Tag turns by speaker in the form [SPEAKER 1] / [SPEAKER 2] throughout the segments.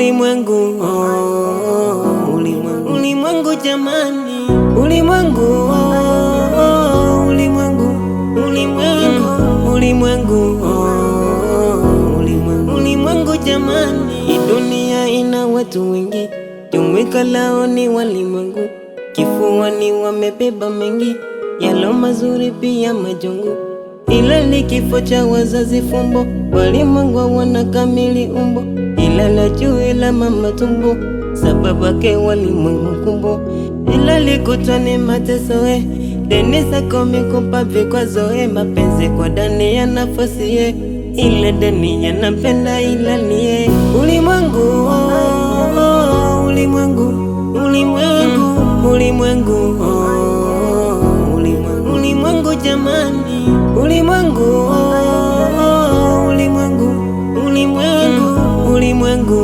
[SPEAKER 1] ulimwengu, ulimwengu, ulimwengu jamani, ulimwengu, ulimwengu, ulimwengu, ulimwengu, ulimwengu, ulimwengu jamani. Hii dunia ina watu wengi, jumuika lao ni walimwengu, kifuani wamebeba mengi, yalo mazuri pia majungu, ila ni kifo cha wazazi fumbo, walimwengu wanakamili umbo, ila la juu ila mama tumbo, sababu yake walimwengu kumbo, ila likutani mateso deni zako mikupa vikwazo mapenzi kwa ndani ya nafasi ile deni yanapenda ila niye ulimwengu, ulimwengu, ulimwengu, ulimwengu, ulimwengu, ulimwengu jamani, ulimwengu, ulimwengu, ulimwengu, ulimwengu,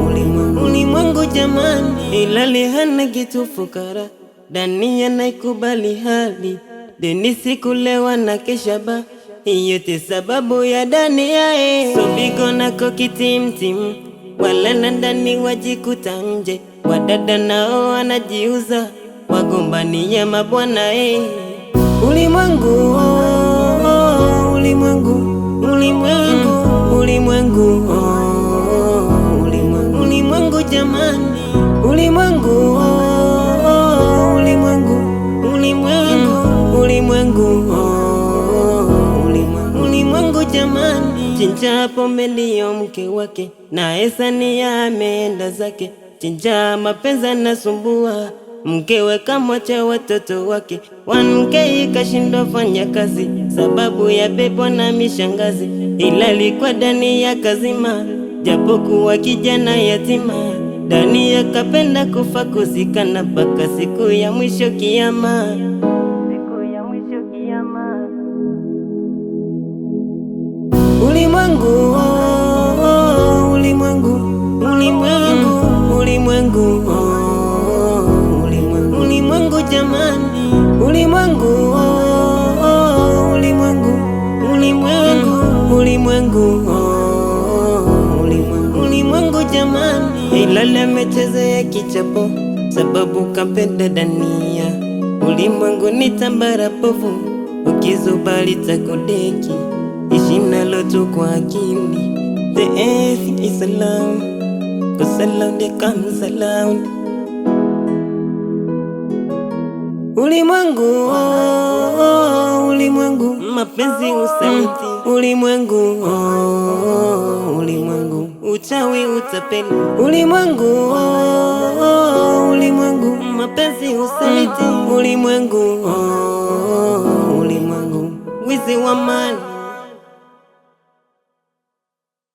[SPEAKER 1] ulimwengu, ulimwengu jamani. Ila lihana kitu fukara, dani yanaikubali hali, deni sikulewa na keshaba, yote sababu ya dani yae. So bigo nako kitimtim, wala na ndani wajikuta nje, wadada nao wanajiuza, wagombania mabwana ulimwengu, ulimwengu, ulimwengu, ulimwengu, ulimwengu, ulimwengu jamani, ulimwengu, ulimwengu, ulimwengu, ulimwengu, ulimwengu, ulimwengu jamani. Chinja pombe ndiyo mke wake, na Esania ameenda zake, chinja mapenzi nasumbua, mkewe kamwacha watoto wake, wanmke ikashindwa fanya kazi, sababu ya pepo na mishangazi, ila alikuwa ndani ya kazima, japokuwa kijana yatima, ndani yakapenda kufa kuzikana mpaka siku ya mwisho kiyama, siku ya mwisho kiyama. Ulimwengu, ulimwengu, ulimwengu, ulimwengu, ulimwengu, ulimwengu jamani, ulimwengu, ulimwengu, ulimwengu, ulimwengu, ulimwengu, ulimwengu jamani. Ila amechezea kichapo, sababu kampenda dania, ulimwengu ni tambara povu, ukizubali takudeki, ishi nalo tu kwa akili. The earth is alone, 'cause alone there comes alone. Ulimwengu, ulimwengu, mapenzi usaliti, ulimwengu, ulimwengu, uchawi utapeli, ulimwengu, ulimwengu, mapenzi usaliti, ulimwengu, ulimwengu, wizi wa mali.